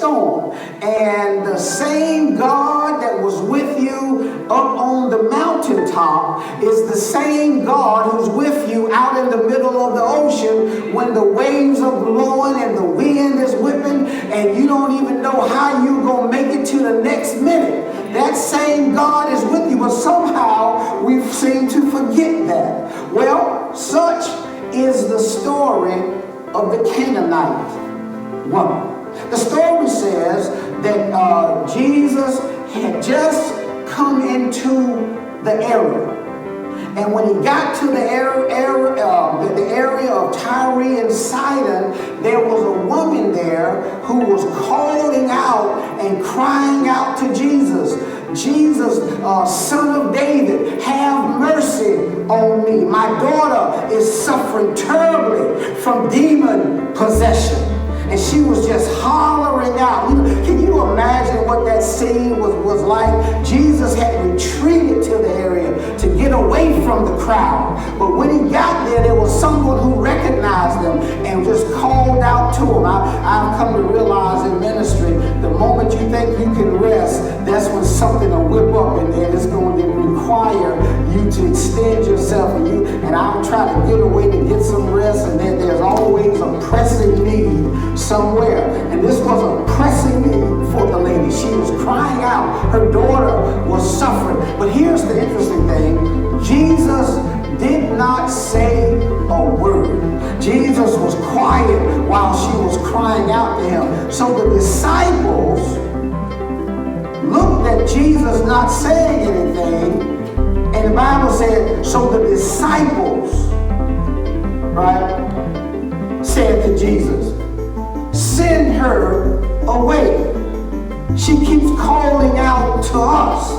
storm. And the same God that was with you up on the mountaintop is the same God who's with you out in the middle of the ocean when the waves are blowing and the wind is whipping and you don't even know how you're going to make it to the next minute. That same God is with you, but somehow we seem to forget that. Well, such is the story of the Canaanite woman. The story says that Jesus had just come into the area. And when he got to the area of Tyre and Sidon, there was a woman there who was calling out and crying out to Jesus. Jesus, son of David, have mercy on me. My daughter is suffering terribly from demon possession. And she was just hollering out. Can you imagine what that scene was like? Jesus had retreated to the area to get away from the crowd. But when he got there was someone who recognized him and just called out to him. I've come to realize in ministry, the moment you think you can rest, that's when something will whip up and it's going to require you to extend yourself. And I'll try to get away to get some rest, and then there's always a pressing need somewhere. And this was a pressing need for the lady. She was crying out. Her daughter was suffering. But here's the interesting thing. Jesus did not say a word. Jesus was quiet while she was crying out to him. So the disciples looked at Jesus not saying anything, and the Bible said, so the disciples, right, said to Jesus, send her away. She keeps calling out to us.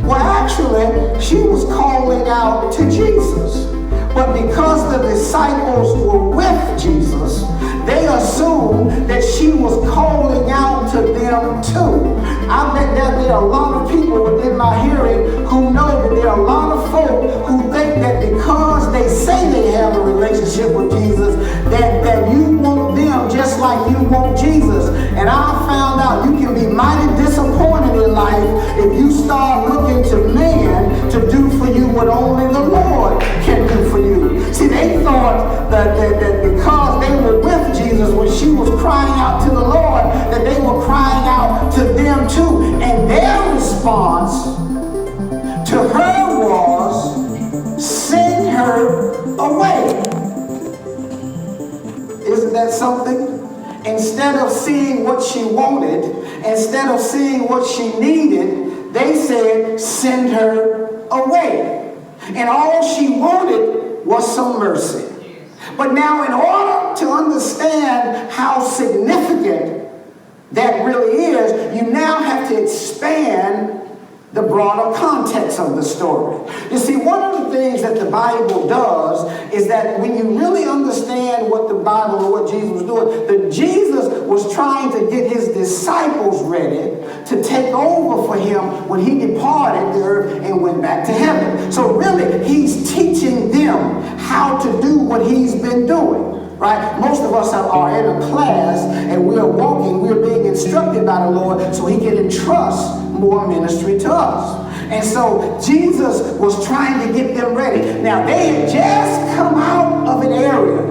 Well, actually, she was calling out to Jesus. But because the disciples were with Jesus, they assumed that she was calling out to them too. I bet there are a lot of people within my hearing who know that there are a lot of folk who think that because they say they have a relationship with Jesus, that you want them just like you want Jesus. And I found out you can be mighty disappointed in life if you start looking to man to do for you what only the Lord can do for you. See, they thought that because they were with Jesus when she was crying out to the Lord, that they were crying out to them too. And their response to her was, send her away. Isn't that something? Instead of seeing what she wanted, instead of seeing what she needed, they said, send her away. And all she wanted was some mercy. But now in order to understand how significant that really is, you now have to expand the broader context of the story. You see, one of the things that the Bible does is that when you really understand what the Bible or what Jesus was doing, that Jesus was trying to get his disciples ready to take over for him when he departed the earth and went back to heaven. So really, he's teaching them how to do what he's been doing. Right? Most of us are in a class and we're being instructed by the Lord so he can entrust more ministry to us. And so Jesus was trying to get them ready. Now they had just come out of an area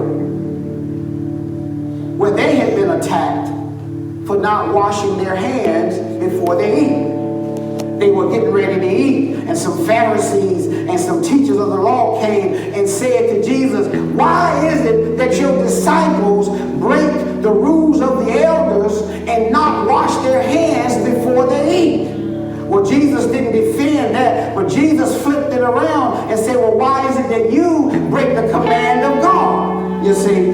where they had been attacked for not washing their hands before they eat. They were getting ready to eat, and some Pharisees and some teachers of the law came and said to Jesus, why is it that your disciples break the rules of the elders and not wash their hands before they eat? Well, Jesus didn't defend that, but Jesus flipped it around and said, well, why is it that you break the command of God? You see,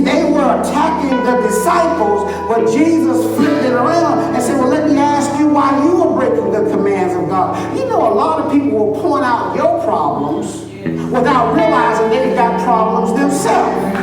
they were attacking the disciples, but Jesus flipped it around and said, well, let me ask you why you are breaking the commands of God. You know, a lot of people will point out your problems without realizing they've got problems themselves.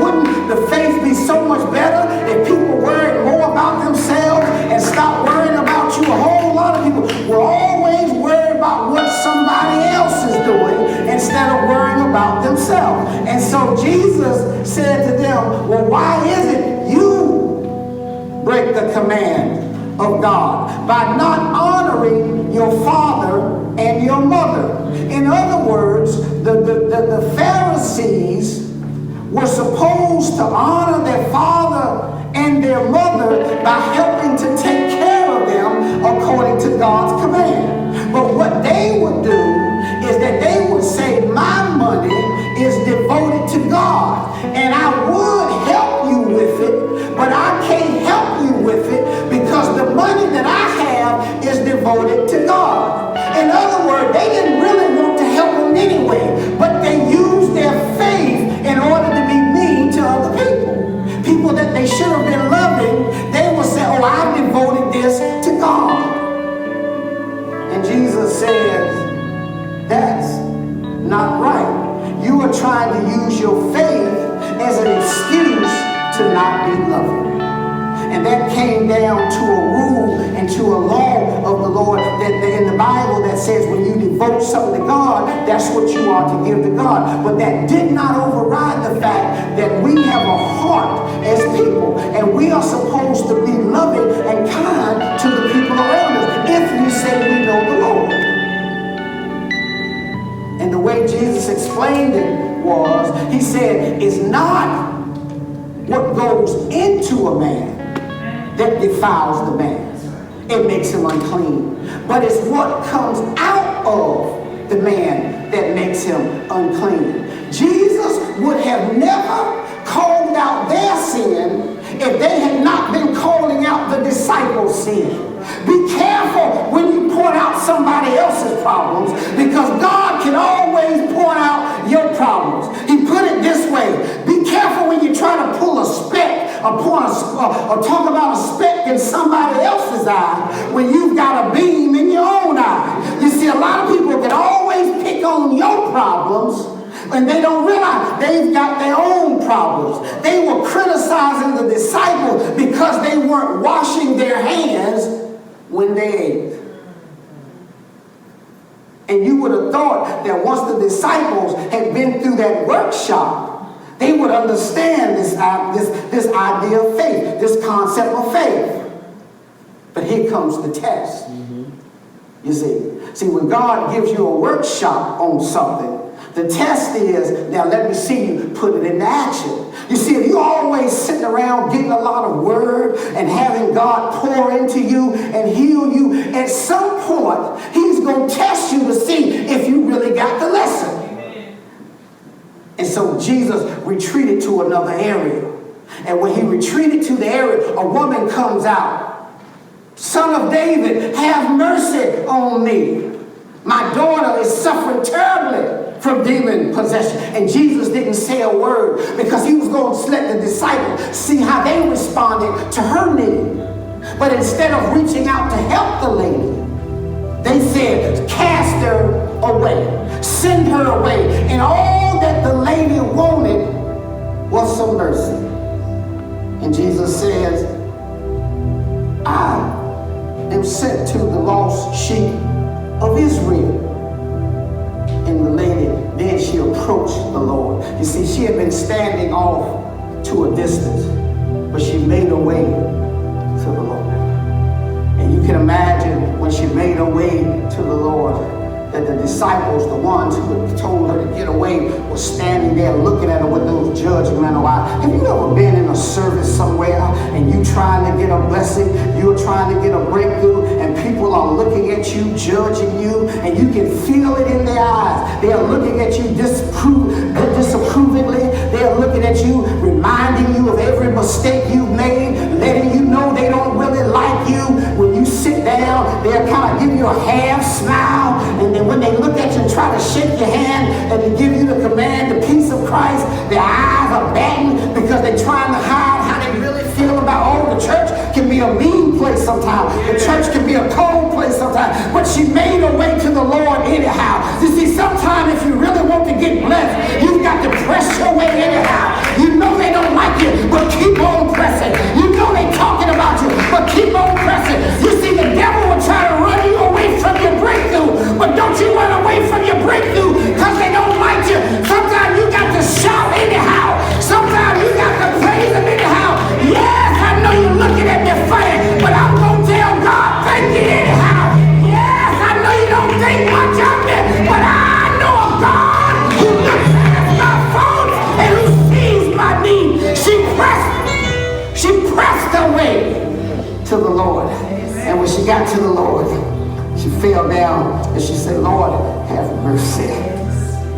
Wouldn't the faith be so much better if people worried more about themselves and stopped worrying about you? A whole lot of people will always worry about what somebody else is doing instead of worrying about themselves. And so Jesus said to them, well, why is it you break the command of God by not honoring your father and your mother. In other words, the Pharisees were supposed to honor their father and their mother by helping to take care of them according to God's command. But what they would do is that they would say, my money is devoted to God, and I would help you with it, but I can't help you with it because the money that I have is devoted to God. In other words, they didn't really want to help them anyway, but they used their faith in order to be mean to other people. People that they should have been loving, they will say, oh, I devoted this to God. And Jesus says, that's not right. You are trying to use your faith as an excuse to not be loving. And that came down to a rule and to a law of the Lord that in the Bible that says when you devote something to God, that's what you are to give to God. But that did not override the fact that we have a heart as people, and we are supposed to be loving and kind to the people around us if we say we know the Lord. And the way Jesus explained it was, he said, it's not what goes into a man that defiles the man. It makes him unclean. But it's what comes out of the man that makes him unclean. Jesus would have never called out their sin if they had not been calling out the disciples' sin. Be careful when you point out somebody else's problems, because God can always point out your problems. He put it this way: be careful when you try to pull a speck or talk about a speck in somebody else's eye when you've got a beam in your own eye. You see, a lot of people can always pick on your problems, and they don't realize they've got their own problems. They were criticizing the disciples because they weren't washing their hands when they ate. And you would have thought that once the disciples had been through that workshop, they would understand this idea of faith, this concept of faith. But here comes the test. You see, when God gives you a workshop on something, the test is, now let me see you put it into action. You see, if you're always sitting around getting a lot of word and having God pour into you and heal you, at some point, he's going to test you to see if you really got the lesson. And so Jesus retreated to another area. And when he retreated to the area, a woman comes out. Son of David, have mercy on me. My daughter is suffering terribly from demon possession. And Jesus didn't say a word because he was going to let the disciples see how they responded to her need. But instead of reaching out to help the lady, they said, cast her away, send her away. And all that the lady wanted was some mercy. And Jesus says, I am sent to the lost sheep of Israel. And the lady, then she approached the Lord. You see, she had been standing off to a distance, but she made her way to the Lord. And you can imagine when she made her way to the Lord, that the disciples, the ones who had told her to get away, were standing there looking at her with those judgmental eyes. Have you ever been in a service somewhere and you trying to get a blessing, you're trying to get a breakthrough, and people are looking at you, judging you, and you can feel it in their eyes. They are looking at you disapprovingly. They are looking at you, reminding you of every mistake you've made, letting you know they don't really like you. When you sit down, they'll kind of give you a half smile, and then when they look at you and try to shake your hand and to give you the command, the peace of Christ, their eyes are batting because they're trying to hide how they really feel about, the church can be a mean place sometimes. The church can be a cold place sometimes. But she made her way to the Lord anyhow. You see, sometimes if you really want to get blessed, you've got to press your way anyhow. You know they don't like you, but keep on pressing. You know they're talking about you, but keep on pressing. You see, the devil will try to run you away from your breakthrough, but don't you run away from your breakthrough because they don't like you. Sometimes you got to shout anyhow. Sometimes you got to praise them anyhow. Yes, I know you're looking at me Lord. And when she got to the Lord, she fell down and she said, Lord, have mercy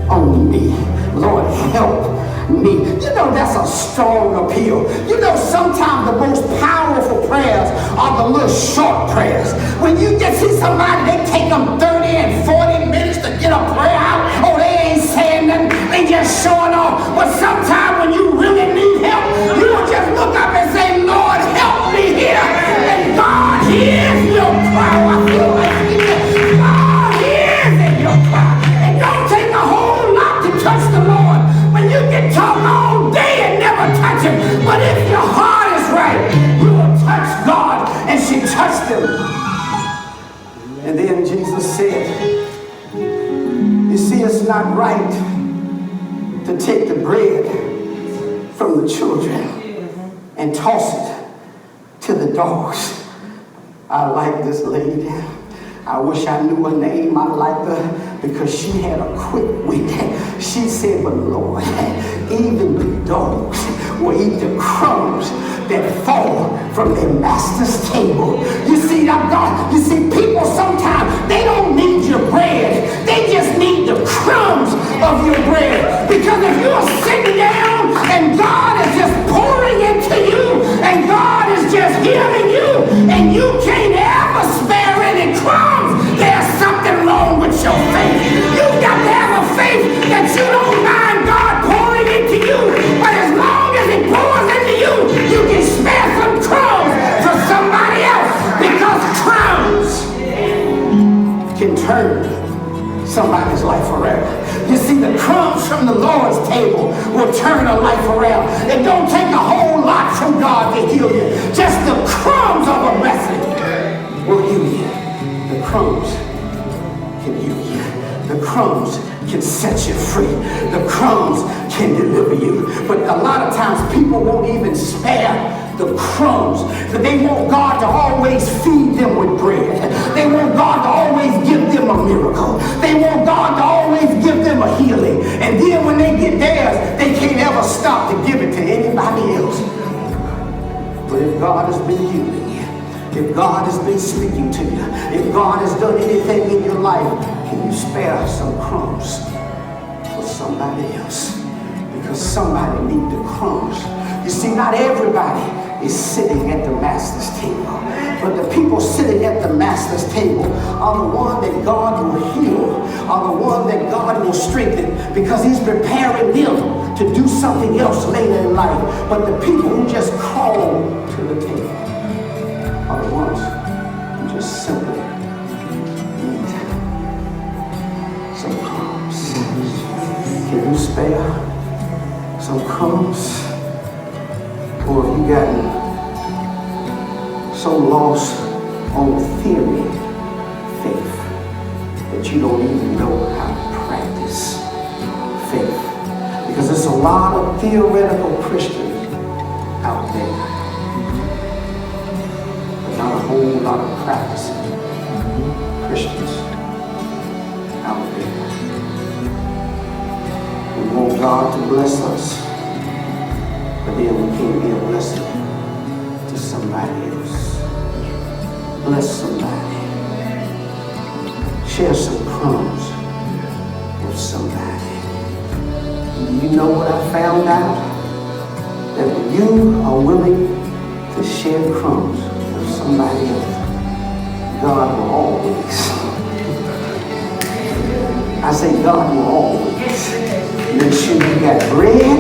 on me. Lord, help me. You know, that's a strong appeal. You know, sometimes the most powerful prayers are the little short prayers. When you get see somebody, they take them 30 and 40 minutes to get a prayer out. Oh, they ain't saying nothing. They just showing off. But sometimes when you really need help, you will just look up and say, Lord, help me here. And God hears your cry. I feel like God hears in your cry. It don't take a whole lot to touch the Lord. When you can talk all day and never touch him, but if your heart is right, you will touch God. And she touched him. And then Jesus said, you see, it's not right to take the bread from the children and toss it to the dogs. I like this lady. I wish I knew her name. I liked her because she had a quick wit. She said, but Lord, even the dogs will eat the crumbs that fall from their master's table. You see, God, you see, people sometimes, they don't need your bread. They just need the crumbs of your bread. Because if you're sitting down and God is just pouring into you and God is just healing you and you can't ever spare any crumbs, there's something wrong with your faith. You've got to have a faith that you don't mind God pouring into you, but as long as He pours into you, you can spare some crumbs for somebody else, because crumbs can turn somebody's life around. You see, the crumbs from the Lord's table will turn a life around. It don't take a whole lot from God to heal you. Just the crumbs of a blessing will heal you. The crumbs can heal you. The crumbs can set you free. The crumbs can deliver you. But a lot of times people won't even spare the crumbs. They want God to always feed them with bread. They want God to always give them a miracle. They want God to always give them a healing. And then when they get theirs, they can't ever stop to give it to anybody else. But if God has been healing you, if God has been speaking to you, if God has done anything in your life, can you spare some crumbs for somebody else? Because somebody needs the crumbs. You see, not everybody is sitting at the master's table, but the people sitting at the master's table are the one that God will heal, are the one that God will strengthen, because He's preparing them to do something else later in life. But the people who just crawl to the table are the ones who just simply need some crumbs. Can you spare some crumbs? Or have you gotten so lost on theory, faith, that you don't even know how to practice faith? Because there's a lot of theoretical Christians out there, but not a whole lot of practicing Christians out there. We want God to bless us, but then we can't be a blessing to somebody else. Bless somebody. Share some crumbs with somebody. And you know what I found out? That when you are willing to share crumbs with somebody else, God will always, I say God will always make sure you got bread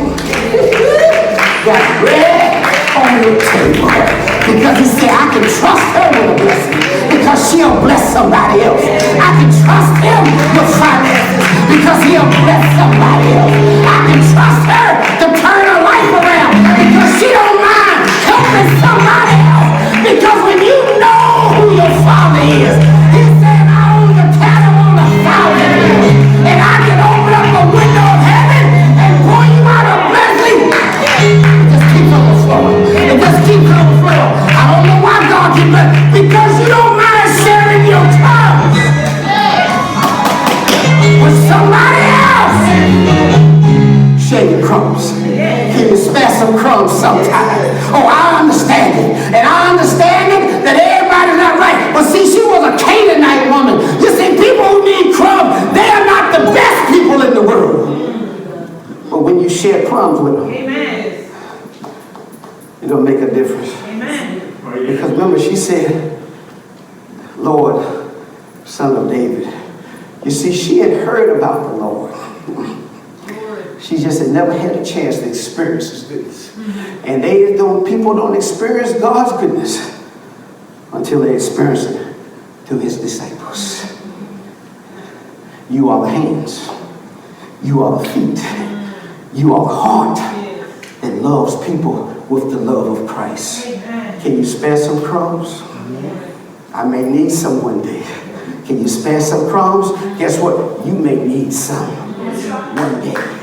on your table. Because He said, I can trust her with a blessing, because she'll bless somebody else. I can trust him with finances, because he'll bless somebody else. I can trust her to turn her life around, because she don't mind helping somebody else. Because when you know who your Father is, He said, I own the cattle on 1,000 hills, and I can open up a window of heaven and pour you out a blessing. Just keep overflowing. And just keep overflowing. I don't know why God can bless, because you don't mind sharing your crumbs with somebody else. Lord, Son of David. You see, she had heard about the Lord. She just had never had a chance to experience His goodness. And people don't experience God's goodness until they experience it through His disciples. You are the hands. You are the feet. You are the heart that loves people with the love of Christ. Can you spare some crumbs? I may need some one day. Can you spare some crumbs? Guess what? You may need some one day.